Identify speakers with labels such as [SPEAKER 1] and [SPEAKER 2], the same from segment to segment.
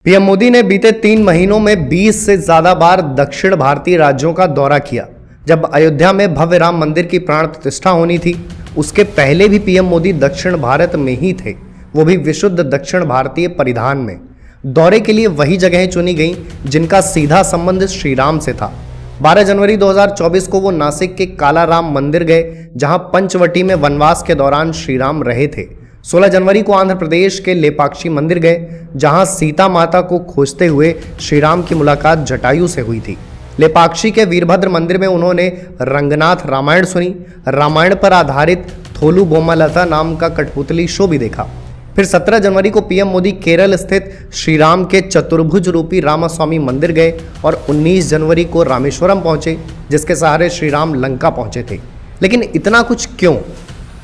[SPEAKER 1] PM Modi ने बीते 3 महीनों में 20 से ज्यादा बार दक्षिण भारतीय राज्यों का दौरा किया। जब अयोध्या में भव्य राम मंदिर की प्राण प्रतिष्ठा होनी थी, उसके पहले भी पीएम मोदी दक्षिण भारत में ही थे, वो भी विशुद्ध दक्षिण भारतीय परिधान में। दौरे के लिए वही जगहें चुनी गईं जिनका सीधा संबंध श्री राम से था। 12 जनवरी 2024 को वो नासिक के काला राम मंदिर गए, जहां पंचवटी में वनवास के दौरान श्री राम रहे थे। 16 जनवरी को आंध्र प्रदेश के लेपाक्षी मंदिर गए, जहां सीता माता को खोजते हुए श्री राम की मुलाकात जटायु से हुई थी। लेपाक्षी के वीरभद्र मंदिर में उन्होंने रंगनाथ रामायण सुनी। रामायण पर आधारित थोलू बोमालता नाम का कठपुतली शो भी देखा। फिर 17 जनवरी को पीएम मोदी केरल स्थित श्री राम के चतुर्भुज रूपी रामास्वामी मंदिर गए और 19 जनवरी को रामेश्वरम पहुंचे, जिसके सहारे श्री राम लंका पहुंचे थे। लेकिन इतना कुछ क्यों?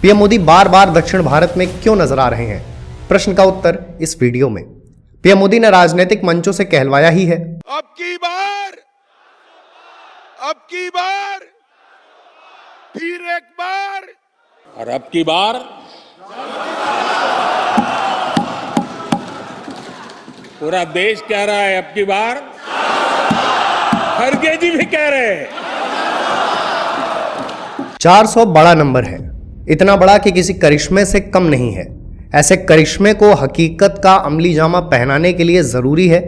[SPEAKER 1] पीएम मोदी बार बार दक्षिण भारत में क्यों नजर आ रहे हैं? प्रश्न का उत्तर इस वीडियो में। पीएम मोदी ने राजनीतिक मंचों से कहलवाया ही है,
[SPEAKER 2] अब की बार, फिर एक बार
[SPEAKER 3] और अब की बार पूरा देश कह रहा है, अब की बार खड़गे जी भी कह रहे हैं।
[SPEAKER 1] 400 बड़ा नंबर है, इतना बड़ा कि किसी करिश्मे से कम नहीं है। ऐसे करिश्मे को हकीकत का अमली जामा पहनाने के लिए जरूरी है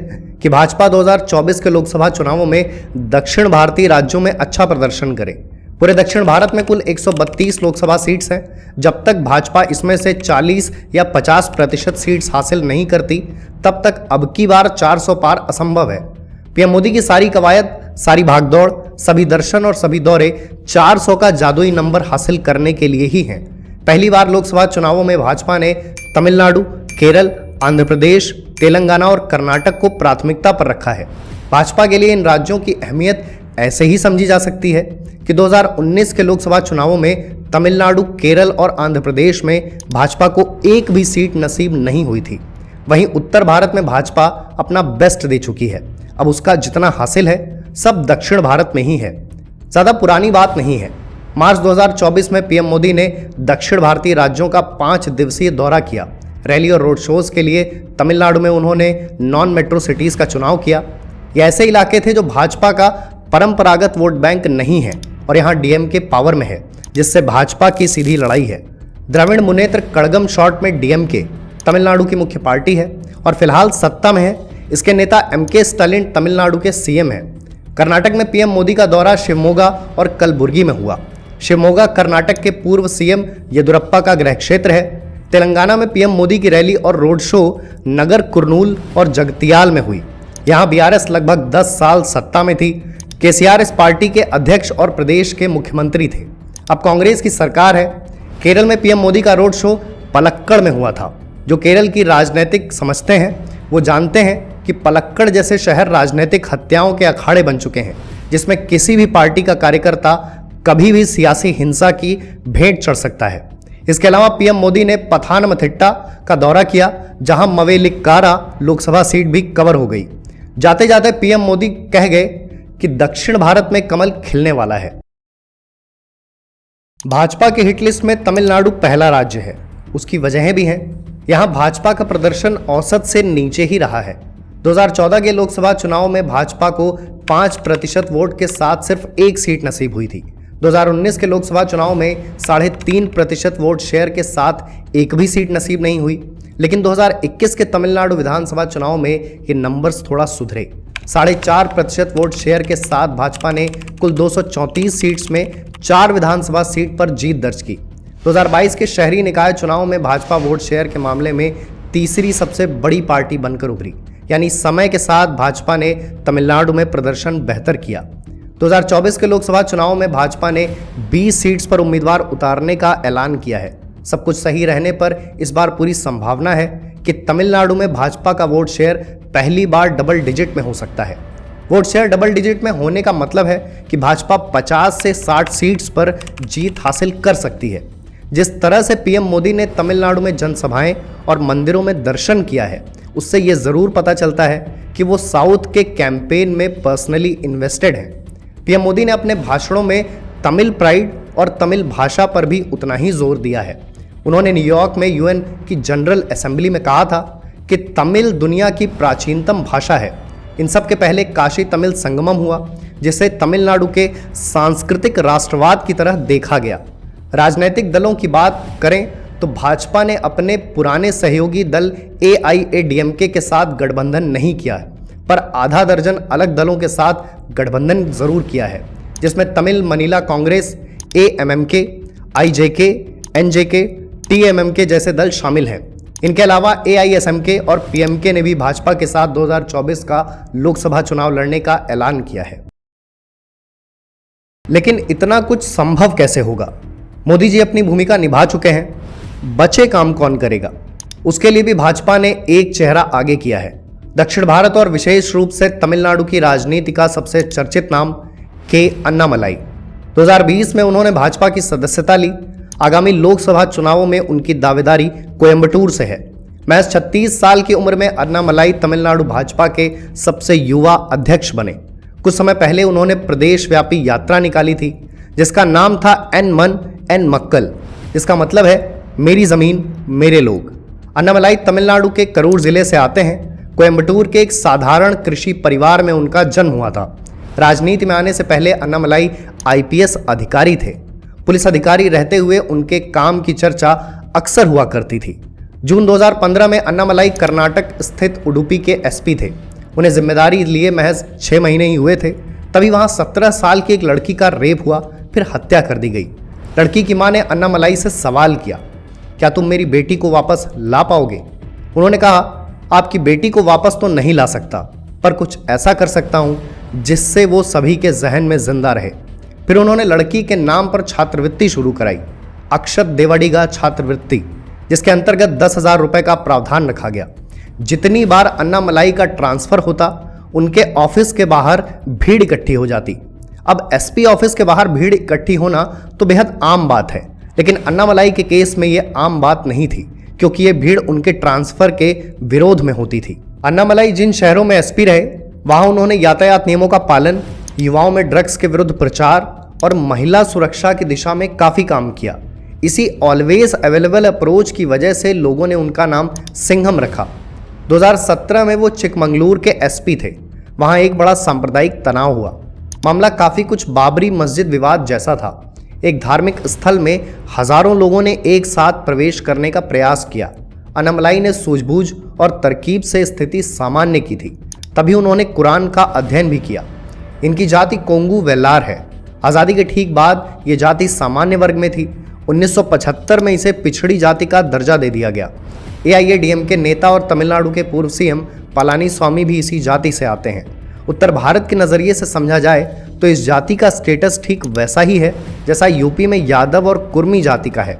[SPEAKER 1] कि भाजपा 2024 के लोकसभा चुनावों में दक्षिण भारतीय राज्यों में अच्छा प्रदर्शन करे। पूरे दक्षिण भारत में कुल 132 लोकसभा सीट्स हैं। जब तक भाजपा इसमें से 40 या 50% सीट्स हासिल नहीं करती, तब तक अब की बार 400 पार असंभव है। पीएम मोदी की सारी कवायद, सारी भागदौड़, सभी दर्शन और सभी दौरे 400 का जादुई नंबर हासिल करने के लिए ही हैं। पहली बार लोकसभा चुनावों में भाजपा ने तमिलनाडु, केरल, आंध्र प्रदेश, तेलंगाना और कर्नाटक को प्राथमिकता पर रखा है। भाजपा के लिए इन राज्यों की अहमियत ऐसे ही समझी जा सकती है कि 2019 के लोकसभा चुनावों में तमिलनाडु, केरल और आंध्र प्रदेश में भाजपा को एक भी सीट नसीब नहीं हुई थी। वहीं उत्तर भारत में भाजपा अपना बेस्ट दे चुकी है। अब उसका जितना हासिल है सब दक्षिण भारत में ही है। ज्यादा पुरानी बात नहीं है। मार्च 2024 में पीएम मोदी ने दक्षिण भारतीय राज्यों का 5 दिवसीय दौरा किया। रैली और रोड शोज के लिए तमिलनाडु में उन्होंने नॉन मेट्रो सिटीज का चुनाव किया। ये ऐसे इलाके थे जो भाजपा का परंपरागत वोट बैंक नहीं है और यहाँ डीएमके पावर में है, जिससे भाजपा की सीधी लड़ाई है। द्रविड़ मुनेत्र कड़गम शॉर्ट में डीएमके तमिलनाडु की मुख्य पार्टी है और फिलहाल सत्ता में है। इसके नेता एमके स्टालिन तमिलनाडु के सीएम हैं। कर्नाटक में पीएम मोदी का दौरा शिवमोगा और कलबुर्गी में हुआ। शिवमोगा कर्नाटक के पूर्व सीएम येदुरप्पा का गृह क्षेत्र है। तेलंगाना में पीएम मोदी की रैली और रोड शो नगर कुर्नूल और जगतियाल में हुई। यहाँ बीआरएस लगभग 10 साल सत्ता में थी। केसीआर इस पार्टी के अध्यक्ष और प्रदेश के मुख्यमंत्री थे। अब कांग्रेस की सरकार है। केरल में पीएम मोदी का रोड शो पलक्कड़ में हुआ था। जो केरल की राजनीतिक समझते हैं वो जानते हैं कि पलक्कड़ जैसे शहर राजनीतिक हत्याओं के अखाड़े बन चुके हैं, जिसमें किसी भी पार्टी का कार्यकर्ता कभी भी सियासी हिंसा की भेंट चढ़ सकता है। इसके अलावा पीएम मोदी ने पथानमथिट्टा का दौरा किया, जहां मवेलिक्कारा लोकसभा सीट भी कवर हो गई। जाते जाते पीएम मोदी कह गए कि दक्षिण भारत में कमल खिलने वाला है। भाजपा की हिटलिस्ट में तमिलनाडु पहला राज्य है। उसकी वजहें भी हैं। यहां भाजपा का प्रदर्शन औसत से नीचे ही रहा है। 2014 के लोकसभा चुनाव में भाजपा को 5% वोट के साथ सिर्फ एक सीट नसीब हुई थी। 2019 के लोकसभा चुनाव में 3.5% वोट शेयर के साथ एक भी सीट नसीब नहीं हुई। लेकिन 2021 के तमिलनाडु विधानसभा चुनाव में ये नंबर्स थोड़ा सुधरे। 4.5% वोट शेयर के साथ भाजपा ने कुल 234 सीट्स में 4 विधानसभा सीट पर जीत दर्ज की। 2022 के शहरी निकाय चुनाव में भाजपा वोट शेयर के मामले में तीसरी सबसे बड़ी पार्टी बनकर उभरी। यानी समय के साथ भाजपा ने तमिलनाडु में प्रदर्शन बेहतर किया। 2024 के लोकसभा चुनाव में भाजपा ने 20 सीट्स पर उम्मीदवार उतारने का ऐलान किया है। सब कुछ सही रहने पर इस बार पूरी संभावना है कि तमिलनाडु में भाजपा का वोट शेयर पहली बार डबल डिजिट में हो सकता है। वोट शेयर डबल डिजिट में होने का मतलब है कि भाजपा 50 से 60 सीट्स पर जीत हासिल कर सकती है। जिस तरह से पीएम मोदी ने तमिलनाडु में जनसभाएं और मंदिरों में दर्शन किया है, उससे यह जरूर पता चलता है कि वो साउथ के कैंपेन में पर्सनली इन्वेस्टेड हैं। पीएम मोदी ने अपने भाषणों में तमिल प्राइड और तमिल भाषा पर भी उतना ही जोर दिया है। उन्होंने न्यूयॉर्क में यूएन की जनरल असेंबली में कहा था कि तमिल दुनिया की प्राचीनतम भाषा है। इन सब के पहले काशी तमिल संगमम हुआ, जिसे तमिलनाडु के सांस्कृतिक राष्ट्रवाद की तरह देखा गया। राजनीतिक दलों की बात करें तो भाजपा ने अपने पुराने सहयोगी दल AIADMK के साथ गठबंधन नहीं किया है, पर आधा दर्जन अलग दलों के साथ गठबंधन जरूर किया है, जिसमें Tamil Manila Congress, AMMK, IJK, NJK, TMMK जैसे दल शामिल हैं। इनके अलावा AISMK और PMK ने भी भाजपा के साथ 2024 का लोकसभा चुनाव लड़ने का ऐलान किया है। लेकिन इतना कुछ संभव कैसे होगा? मोदी जी अपनी भूमिका निभा चुके हैं, बचे काम कौन करेगा? उसके लिए भी भाजपा ने एक चेहरा आगे किया है। दक्षिण भारत और विशेष रूप से तमिलनाडु की राजनीति का सबसे चर्चित नाम K अन्नामलाई। 2020 में उन्होंने भाजपा की सदस्यता ली। आगामी लोकसभा चुनावों में उनकी दावेदारी कोयंबटूर से है। महज 36 साल की उम्र में अन्नामलाई तमिलनाडु भाजपा के सबसे युवा अध्यक्ष बने। कुछ समय पहले उन्होंने प्रदेश व्यापी यात्रा निकाली थी, जिसका नाम था एन मन एन मक्कल, जिसका मतलब है मेरी जमीन मेरे लोग। अन्नामलाई तमिलनाडु के करूर जिले से आते हैं। कोयंबटूर के एक साधारण कृषि परिवार में उनका जन्म हुआ था। राजनीति में आने से पहले अन्नामलाई IPS अधिकारी थे। पुलिस अधिकारी रहते हुए उनके काम की चर्चा अक्सर हुआ करती थी। जून 2015 में अन्नामलाई कर्नाटक स्थित उडुपी के SP थे। उन्हें जिम्मेदारी लिए महज 6 महीने ही हुए थे, तभी वहां 17 साल की एक लड़की का रेप हुआ, फिर हत्या कर दी गई। लड़की की मां ने अन्नामलाई से सवाल किया, क्या तुम मेरी बेटी को वापस ला पाओगे? उन्होंने कहा, आपकी बेटी को वापस तो नहीं ला सकता, पर कुछ ऐसा कर सकता हूं जिससे वो सभी के जहन में जिंदा रहे। फिर उन्होंने लड़की के नाम पर छात्रवृत्ति शुरू कराई, अक्षत देवडिगा छात्रवृत्ति, जिसके अंतर्गत 10,000 रुपए का प्रावधान रखा गया। जितनी बार अन्नामलाई का ट्रांसफर होता, उनके ऑफिस के बाहर भीड़ इकट्ठी हो जाती। अब SP ऑफिस के बाहर भीड़ इकट्ठी होना तो बेहद आम बात है, लेकिन अन्नामलाई के केस में यह आम बात नहीं थी, क्योंकि यह भीड़ उनके ट्रांसफर के विरोध में होती थी। अन्नामलाई जिन शहरों में SP रहे, वहां उन्होंने यातायात नियमों का पालन, युवाओं में ड्रग्स के विरुद्ध प्रचार और महिला सुरक्षा की दिशा में काफी काम किया। इसी ऑलवेज अवेलेबल अप्रोच की वजह से लोगों ने उनका नाम सिंघम रखा। 2017 में वो चिकमंगलूर के SP थे। वहां एक बड़ा सांप्रदायिक तनाव हुआ। मामला काफी कुछ बाबरी मस्जिद विवाद जैसा था। एक धार्मिक स्थल में हजारों लोगों ने एक साथ प्रवेश करने का प्रयास किया। अन्नामलाई ने सूझबूझ और तरकीब से स्थिति सामान्य की थी। तभी उन्होंने कुरान का अध्ययन भी किया। इनकी जाति कोंगू वेल्लार है। आज़ादी के ठीक बाद ये जाति सामान्य वर्ग में थी। 1975 में इसे पिछड़ी जाति का दर्जा दे दिया गया। AIADMK के नेता और तमिलनाडु के पूर्व CM पलानीस्वामी भी इसी जाति से आते हैं। उत्तर भारत के नज़रिए से समझा जाए तो इस जाति का स्टेटस ठीक वैसा ही है जैसा यूपी में यादव और कुर्मी जाति का है।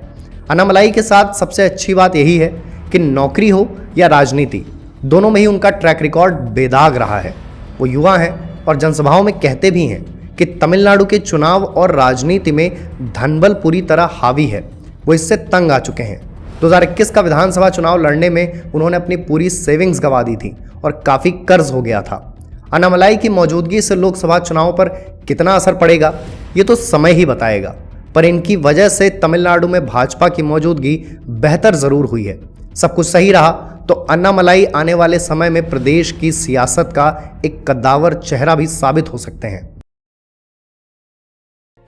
[SPEAKER 1] अन्नामलाई के साथ सबसे अच्छी बात यही है कि नौकरी हो या राजनीति, दोनों में ही उनका ट्रैक रिकॉर्ड बेदाग रहा है। वो युवा हैं और जनसभाओं में कहते भी हैं कि तमिलनाडु के चुनाव और राजनीति में धनबल पूरी तरह हावी है। वो इससे तंग आ चुके हैं। 2021 का विधानसभा चुनाव लड़ने में उन्होंने अपनी पूरी सेविंग्स गंवा दी थी और काफ़ी कर्ज हो गया था। अन्नामलाई की मौजूदगी से लोकसभा चुनाव पर कितना असर पड़ेगा, ये तो समय ही बताएगा, पर इनकी वजह से तमिलनाडु में भाजपा की मौजूदगी बेहतर ज़रूर हुई है। सब कुछ सही रहा तो अन्नामलाई आने वाले समय में प्रदेश की सियासत का एक कद्दावर चेहरा भी साबित हो सकते हैं।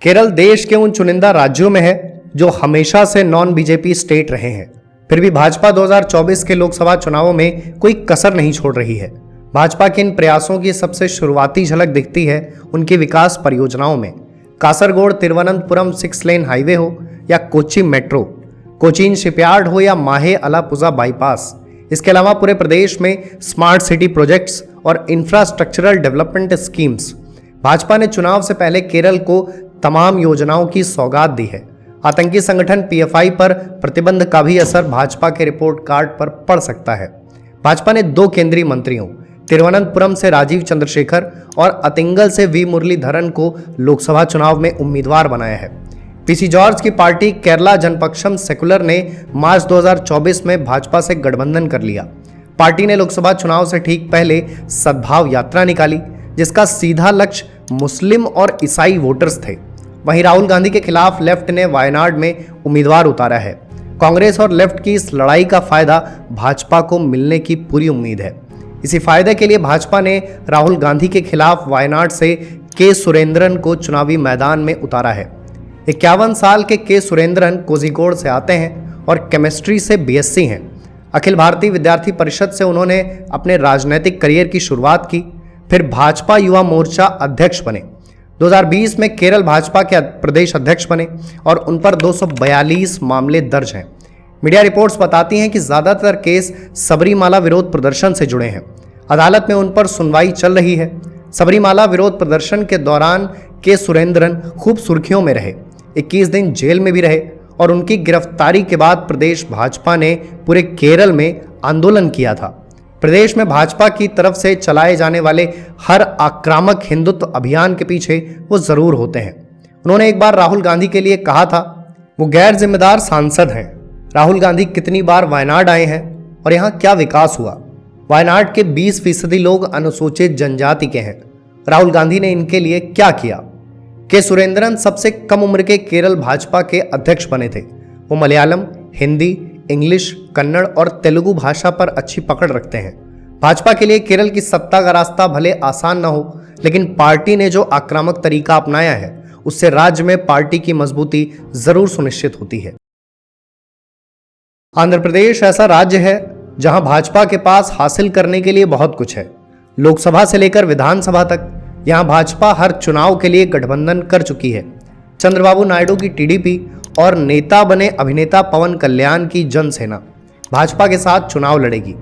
[SPEAKER 1] केरल देश के उन चुनिंदा राज्यों में है जो हमेशा से नॉन BJP स्टेट रहे हैं। फिर भी भाजपा 2024 के लोकसभा चुनावों में कोई कसर नहीं छोड़ रही है। भाजपा के इन प्रयासों की सबसे शुरुआती झलक दिखती है उनकी विकास परियोजनाओं में। कासरगोड तिरुवनंतपुरम 6 लेन हाईवे हो या कोच्चि मेट्रो, कोचीन शिपयार्ड हो या माहे अलापुजा बाईपास, इसके अलावा पूरे प्रदेश में स्मार्ट सिटी प्रोजेक्ट्स और इंफ्रास्ट्रक्चरल डेवलपमेंट स्कीम्स। भाजपा ने चुनाव से पहले केरल को तमाम योजनाओं की सौगात दी है। आतंकी संगठन PFI पर प्रतिबंध का भी असर भाजपा के रिपोर्ट कार्ड पर पड़ सकता है। भाजपा ने 2 केंद्रीय मंत्रियों, तिरुवनंतपुरम से राजीव चंद्रशेखर और अतिंगल से V मुरलीधरन को लोकसभा चुनाव में उम्मीदवार बनाया है। PC जॉर्ज की पार्टी केरला जनपक्षम सेकुलर ने मार्च 2024 में भाजपा से गठबंधन कर लिया। पार्टी ने लोकसभा चुनाव से ठीक पहले सद्भाव यात्रा निकाली, जिसका सीधा लक्ष्य मुस्लिम और ईसाई वोटर्स थे। वहीं राहुल गांधी के खिलाफ लेफ्ट ने वायनाड में उम्मीदवार उतारा है। कांग्रेस और लेफ्ट की इस लड़ाई का फायदा भाजपा को मिलने की पूरी उम्मीद है। इसी फायदे के लिए भाजपा ने राहुल गांधी के खिलाफ वायनाड से के सुरेंद्रन को चुनावी मैदान में उतारा है। 51 साल के सुरेंद्रन कोझिकोड से आते हैं और केमिस्ट्री से बीएससी हैं। अखिल भारतीय विद्यार्थी परिषद से उन्होंने अपने राजनीतिक करियर की शुरुआत की, फिर भाजपा युवा मोर्चा अध्यक्ष बने। 2020 में केरल भाजपा के प्रदेश अध्यक्ष बने और उन पर 242 मामले दर्ज हैं। मीडिया रिपोर्ट्स बताती हैं कि ज़्यादातर केस सबरीमाला विरोध प्रदर्शन से जुड़े हैं। अदालत में उन पर सुनवाई चल रही है। सबरीमाला विरोध प्रदर्शन के दौरान के सुरेंद्रन खूब सुर्खियों में रहे, 21 दिन जेल में भी रहे और उनकी गिरफ्तारी के बाद प्रदेश भाजपा ने पूरे केरल में आंदोलन किया था। प्रदेश में भाजपा की तरफ से चलाए जाने वाले हर आक्रामक हिंदुत्व अभियान के पीछे वो जरूर होते हैं। उन्होंने एक बार राहुल गांधी के लिए कहा था, वो गैर जिम्मेदार सांसद हैं। राहुल गांधी कितनी बार वायनाड आए हैं और यहाँ क्या विकास हुआ? वायनाड के 20% लोग अनुसूचित जनजाति के हैं। राहुल गांधी ने इनके लिए क्या किया? के सुरेंद्रन सबसे कम उम्र के केरल भाजपा के अध्यक्ष बने थे। वो मलयालम, हिंदी, इंग्लिश, कन्नड़ और तेलुगु भाषा पर अच्छी पकड़ रखते हैं। भाजपा के लिए केरल की सत्ता का रास्ता भले आसान न हो, लेकिन पार्टी ने जो आक्रामक तरीका अपनाया है उससे राज्य में पार्टी की मजबूती जरूर सुनिश्चित होती है। आंध्र प्रदेश ऐसा राज्य है जहां भाजपा के पास हासिल करने के लिए बहुत कुछ है। लोकसभा से लेकर विधानसभा तक यहां भाजपा हर चुनाव के लिए गठबंधन कर चुकी है। चंद्रबाबू नायडू की टीडीपी और नेता बने अभिनेता पवन कल्याण की जनसेना भाजपा के साथ चुनाव लड़ेगी।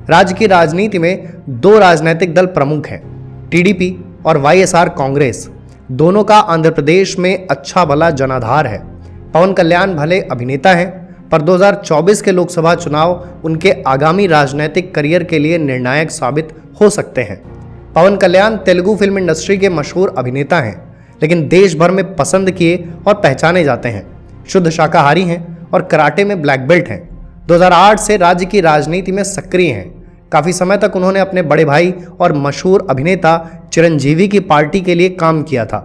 [SPEAKER 1] राज्य की राजनीति में 2 राजनीतिक दल प्रमुख हैं, टीडीपी और वाईएसआर कांग्रेस। दोनों का आंध्र प्रदेश में अच्छा भला जनाधार है। पवन कल्याण भले अभिनेता हैं, पर 2024 के लोकसभा चुनाव उनके आगामी राजनीतिक करियर के लिए निर्णायक साबित हो सकते हैं। पवन कल्याण तेलुगु फिल्म इंडस्ट्री के मशहूर अभिनेता हैं, लेकिन देश भर में पसंद किए और पहचाने जाते हैं। शुद्ध शाकाहारी हैं और कराटे में ब्लैक बेल्ट हैं। 2008 से राज्य की राजनीति में सक्रिय हैं। काफ़ी समय तक उन्होंने अपने बड़े भाई और मशहूर अभिनेता चिरंजीवी की पार्टी के लिए काम किया था।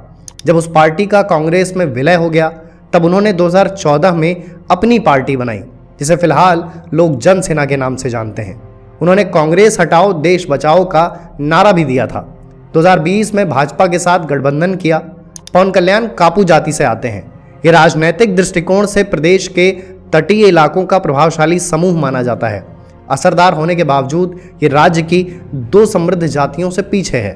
[SPEAKER 1] जब उस पार्टी का कांग्रेस में विलय हो गया, तब उन्होंने 2014 में अपनी पार्टी बनाई, जिसे फिलहाल लोग जनसेना के नाम से जानते हैं। उन्होंने कांग्रेस हटाओ देश बचाओ का नारा भी दिया था। 2020 में भाजपा के साथ गठबंधन किया। पवन कल्याण कापू जाति से आते हैं। ये राजनीतिक दृष्टिकोण से प्रदेश के तटीय इलाकों का प्रभावशाली समूह माना जाता है। असरदार होने के बावजूद ये राज्य की 2 समृद्ध जातियों से पीछे है,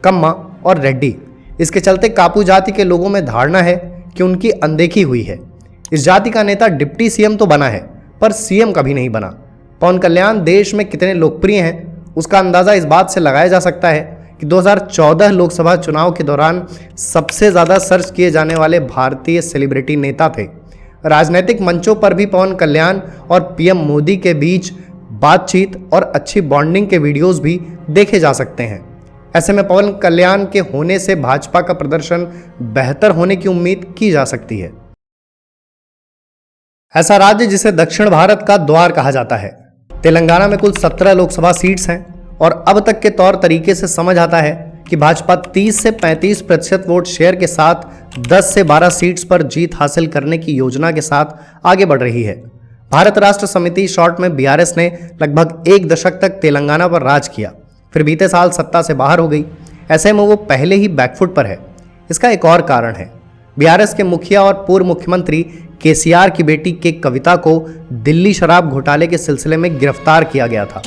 [SPEAKER 1] कम्मा और रेड्डी। इसके चलते कापू जाति के लोगों में धारणा है कि उनकी अनदेखी हुई है। इस जाति का नेता डिप्टी सीएम तो बना है, पर सीएम कभी नहीं बना। पवन कल्याण देश में कितने लोकप्रिय हैं उसका अंदाज़ा इस बात से लगाया जा सकता है कि 2014 लोकसभा चुनाव के दौरान सबसे ज़्यादा सर्च किए जाने वाले भारतीय सेलिब्रिटी नेता थे। राजनीतिक मंचों पर भी पवन कल्याण और पीएम मोदी के बीच बातचीत और अच्छी बॉन्डिंग के वीडियोस भी देखे जा सकते हैं। ऐसे में पवन कल्याण के होने से भाजपा का प्रदर्शन बेहतर होने की उम्मीद की जा सकती है। ऐसा राज्य जिसे दक्षिण भारत का द्वार कहा जाता है। तेलंगाना में कुल 17 लोकसभा सीट्स हैं और अब तक के तौर तरीके से समझ आता है कि भाजपा 30 से 35% वोट शेयर के साथ 10 से 12 सीट्स पर जीत हासिल करने की योजना के साथ आगे बढ़ रही है। भारत राष्ट्र समिति शॉर्ट में बीआरएस ने लगभग 1 दशक तक तेलंगाना पर राज किया, फिर बीते साल सत्ता से बाहर हो गई। ऐसे में वो पहले ही बैकफुट पर है। इसका एक और कारण है, बीआरएस के मुखिया और पूर्व मुख्यमंत्री केसीआर की बेटी के कविता को दिल्ली शराब घोटाले के सिलसिले में गिरफ्तार किया गया था।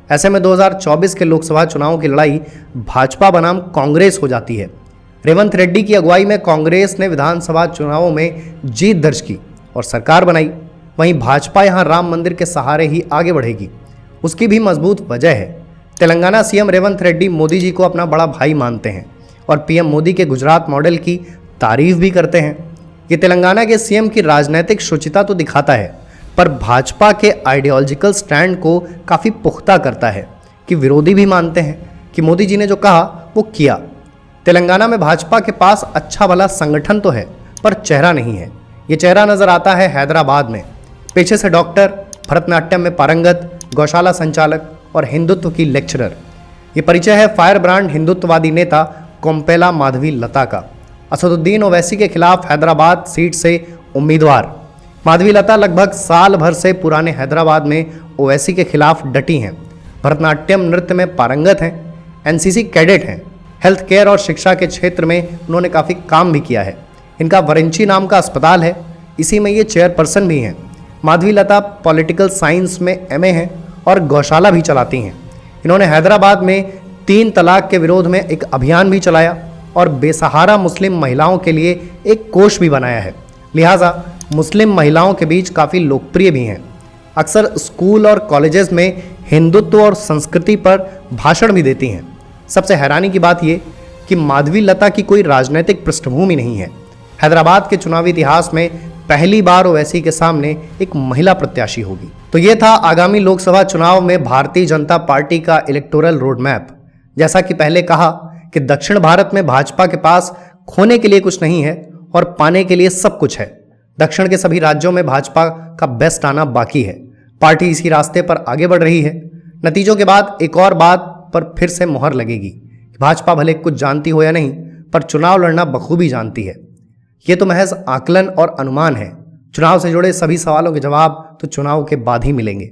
[SPEAKER 1] ऐसे में 2024 के लोकसभा चुनाव की लड़ाई भाजपा बनाम कांग्रेस हो जाती है। रेवंत रेड्डी की अगुवाई में कांग्रेस ने विधानसभा चुनावों में जीत दर्ज की और सरकार बनाई। वहीं भाजपा यहां राम मंदिर के सहारे ही आगे बढ़ेगी। उसकी भी मजबूत वजह है। तेलंगाना सीएम रेवंत रेड्डी मोदी जी को अपना बड़ा भाई मानते हैं और पीएम मोदी के गुजरात मॉडल की तारीफ भी करते हैं। ये तेलंगाना के सीएम की राजनीतिक शुचिता तो दिखाता है, पर भाजपा के आइडियोलॉजिकल स्टैंड को काफ़ी पुख्ता करता है कि विरोधी भी मानते हैं कि मोदी जी ने जो कहा वो किया। तेलंगाना में भाजपा के पास अच्छा भला संगठन तो है, पर चेहरा नहीं है। ये चेहरा नजर आता है हैदराबाद में। पेशे से डॉक्टर, भरतनाट्यम में पारंगत, गौशाला संचालक और हिंदुत्व की लेक्चरर। ये परिचय है फायर ब्रांड हिंदुत्ववादी नेता कोम्पेला माधवी लता का। असदुद्दीन ओवैसी के खिलाफ हैदराबाद सीट से उम्मीदवार। माधवी लता लगभग साल भर से पुराने हैदराबाद में ओवैसी के खिलाफ डटी हैं। भरतनाट्यम नृत्य में पारंगत हैं, एनसीसी कैडेट हैं, हेल्थ केयर और शिक्षा के क्षेत्र में उन्होंने काफ़ी काम भी किया है। इनका वरेंची नाम का अस्पताल है, इसी में ये चेयरपर्सन भी हैं। माधवी लता पॉलिटिकल साइंस में एमए हैं और गौशाला भी चलाती हैं। इन्होंने हैदराबाद में 3 तलाक के विरोध में एक अभियान भी चलाया और बेसहारा मुस्लिम महिलाओं के लिए एक कोष भी बनाया है। लिहाजा मुस्लिम महिलाओं के बीच काफ़ी लोकप्रिय भी हैं। अक्सर स्कूल और कॉलेजेस में हिंदुत्व और संस्कृति पर भाषण भी देती हैं। सबसे हैरानी की बात यह कि माधवी लता की कोई राजनीतिक पृष्ठभूमि नहीं है। हैदराबाद के चुनावी इतिहास में पहली बार ओवैसी के सामने एक महिला प्रत्याशी होगी। तो ये था आगामी लोकसभा चुनाव में भारतीय जनता पार्टी का इलेक्टोरल रोड मैप। जैसा कि पहले कहा कि दक्षिण भारत में भाजपा के पास खोने के लिए कुछ नहीं है और पाने के लिए सब कुछ है। दक्षिण के सभी राज्यों में भाजपा का बेस्ट आना बाकी है। पार्टी इसी रास्ते पर आगे बढ़ रही है। नतीजों के बाद एक और बात पर फिर से मुहर लगेगी। भाजपा भले कुछ जानती हो या नहीं, पर चुनाव लड़ना बखूबी जानती है। ये तो महज आकलन और अनुमान है। चुनाव से जुड़े सभी सवालों के जवाब तो चुनाव के बाद ही मिलेंगे।